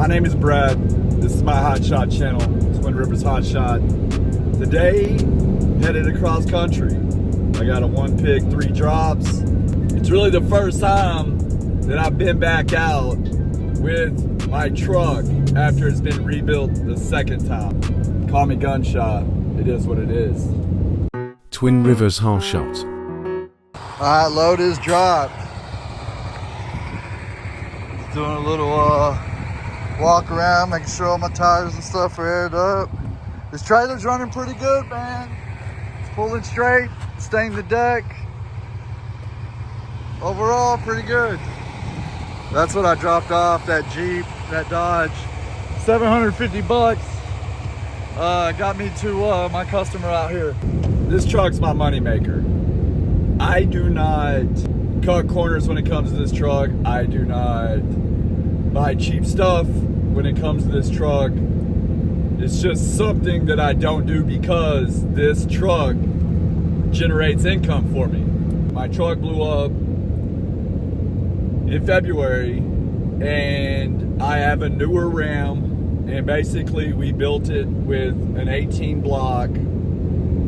My name is Brad. This is my Hot Shot channel, Twin Rivers Hot Shot. Today, headed across country. I got a 1 pig, 3 drops. It's really the first time that I've been back out with my truck after it's been rebuilt the second time. Call me gunshot. It is what it is. Twin Rivers Hot Shot. Alright, load is dropped. Just doing a little walk around, making sure all my tires and stuff are aired up. This trailer's running pretty good, man. It's pulling straight, staying the deck. Overall, pretty good. That's what I dropped off, that Jeep, that Dodge. 750 bucks. Got me to my customer out here. This truck's my moneymaker. I do not cut corners when it comes to this truck. I do not buy cheap stuff when it comes to this truck. It's just something that I don't do because this truck generates income for me. My truck blew up in February and I have a newer Ram, and basically we built it with an 18 block.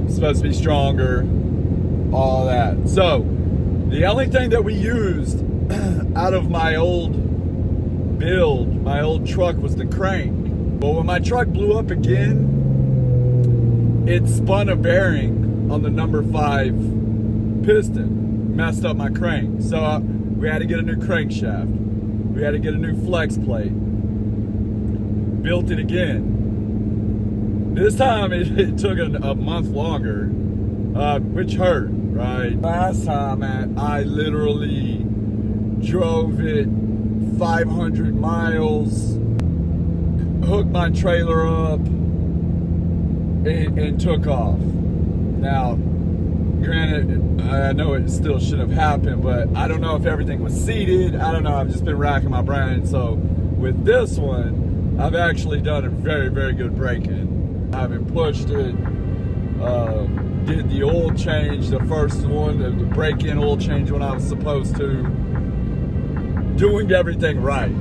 It's supposed to be stronger, all that. So the only thing that we used out of my old build, my old truck, was the crank. But when my truck blew up again, it spun a bearing on the number 5 piston, messed up my crank. So we had to get a new crankshaft. We had to get a new flex plate. Built it again. This time it took a month longer, which hurt, right? Last time I literally drove it 500 miles, hooked my trailer up, and took off. Now, granted, I know it still should have happened, but I don't know if everything was seated. I don't know. I've just been racking my brain. So with this one, I've actually done a very, very good break-in. I haven't pushed it. Did the oil change, the first one, the break-in oil change when I was supposed to. Doing everything right.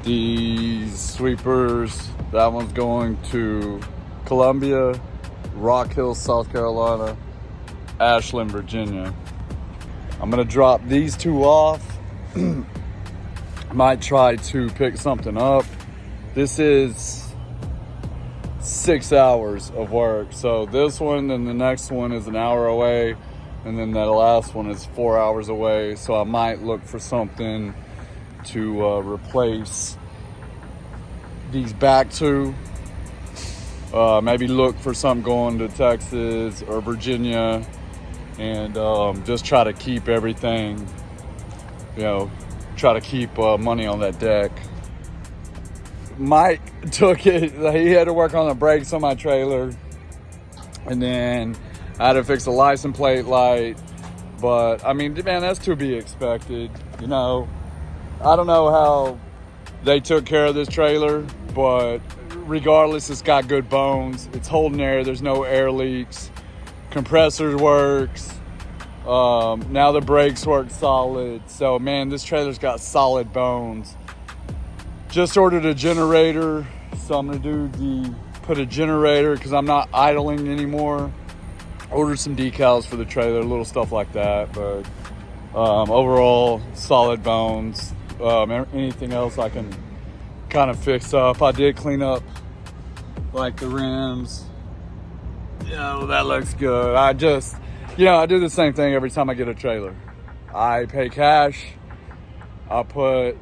These sweepers, that one's going to Columbia, Rock Hill, South Carolina, Ashland, Virginia. I'm gonna drop these 2 off. Might try to pick something up. This is 6 hours of work. So this one and the next one is an hour away, and then that last one is 4 hours away. So I might look for something to replace these back 2. Maybe look for something going to Texas or Virginia, and just try to keep everything, try to keep money on that deck. Mike took it, he had to work on the brakes on my trailer, and then I had to fix the license plate light. But I mean, man, that's to be expected. I don't know how they took care of this trailer, but regardless, it's got good bones. It's holding air. There's no air leaks. Compressor works. Now the brakes work solid. So, man, this trailer's got solid bones. Just ordered a generator. So I'm going to put a generator because I'm not idling anymore. Ordered some decals for the trailer, little stuff like that. But overall, solid bones. Anything else I can kind of fix up. I did clean up like the rims. That looks good. I just, I do the same thing every time I get a trailer. I pay cash. I put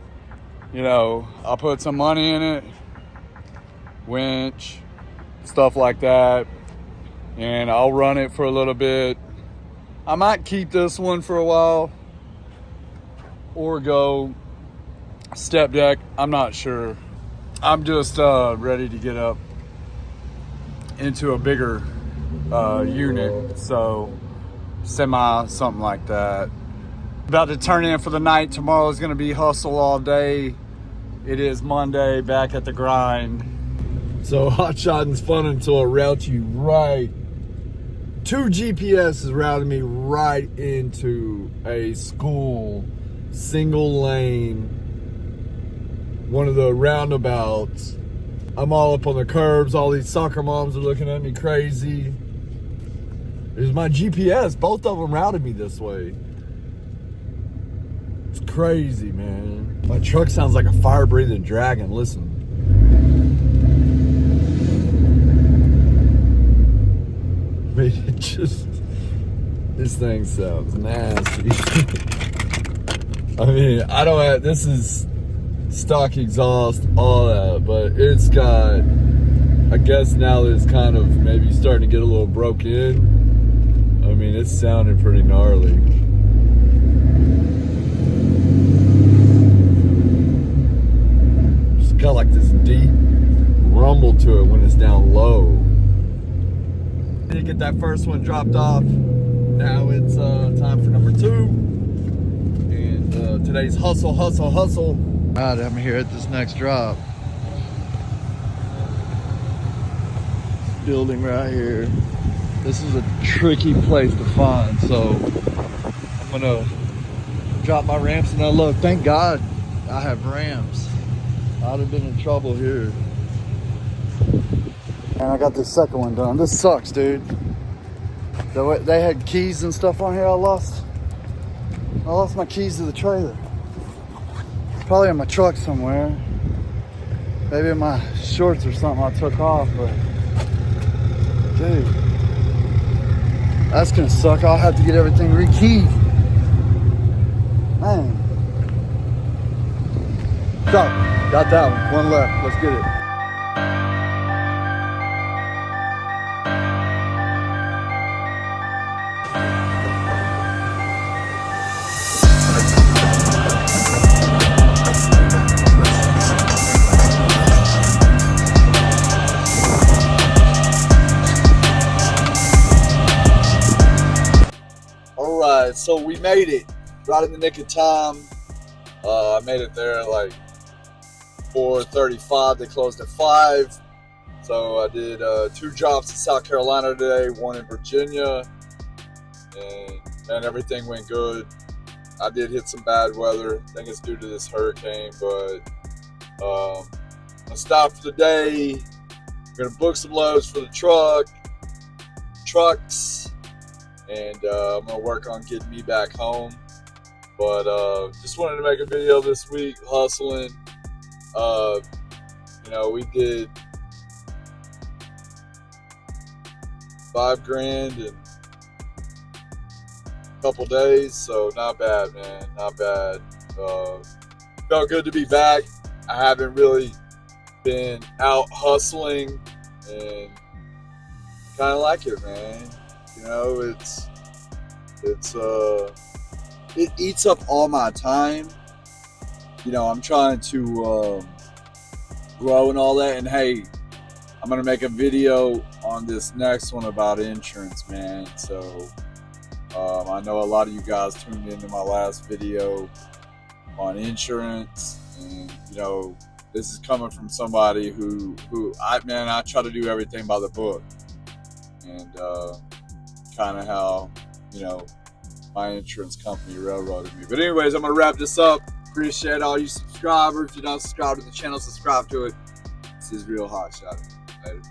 some money in it, winch, stuff like that, and I'll run it for a little bit. I might keep this one for a while or go step deck. I'm not sure. I'm just ready to get up into a bigger unit, so semi, something like that. About to turn in for the night. Tomorrow is going to be hustle all day. It is Monday, back at the grind. So hotshotting's fun until it routes you right. 2 GPS is routing me right into a school, single lane, one of the roundabouts. I'm all up on the curbs. All these soccer moms are looking at me crazy. It was my GPS. Both of them routed me this way. It's crazy, man. My truck sounds like a fire-breathing dragon. Listen. I mean, it just... This thing sounds nasty. I mean, I don't have... This is stock exhaust, all that, but it's got... I guess now that it's kind of maybe starting to get a little broke in. I mean, it's sounding pretty gnarly. It's got like this deep rumble to it when it's down low. Did get that first one dropped off. Now it's time for number 2. And today's hustle. Alright, I'm here at this next drop. Building right here. This is a tricky place to find, so I'm gonna drop my ramps and unload. Thank God I have ramps. I'd have been in trouble here. And I got this second one done. This sucks, dude. They had keys and stuff on here. I lost my keys to the trailer. It's probably in my truck somewhere. Maybe in my shorts or something I took off, but dude, that's gonna suck. I'll have to get everything rekeyed. Man. So, got that one. One left. Let's get it. Alright, so we made it right in the nick of time. I made it there like 4:35. They closed at 5. So I did 2 drops in South Carolina today, 1 in Virginia, and everything went good. I did hit some bad weather. I think it's due to this hurricane, but I'm gonna stop for the day. I'm gonna book some loads for the trucks, and I'm gonna work on getting me back home. But just wanted to make a video this week, hustling. You know, we did $5,000 in a couple days, so not bad, man, not bad. Felt good to be back. I haven't really been out hustling, and kind of like it, man. You know, it eats up all my time. You know, I'm trying to grow and all that, and hey, I'm gonna make a video on this next one about insurance, man. So I know a lot of you guys tuned into my last video on insurance, and you know, this is coming from somebody who I try to do everything by the book, and kind of how, you know, my insurance company railroaded me. But anyways, I'm gonna wrap this up. Appreciate all you subscribers. If you're not subscribed to the channel, subscribe to it. This is Real Hot Shot. Later.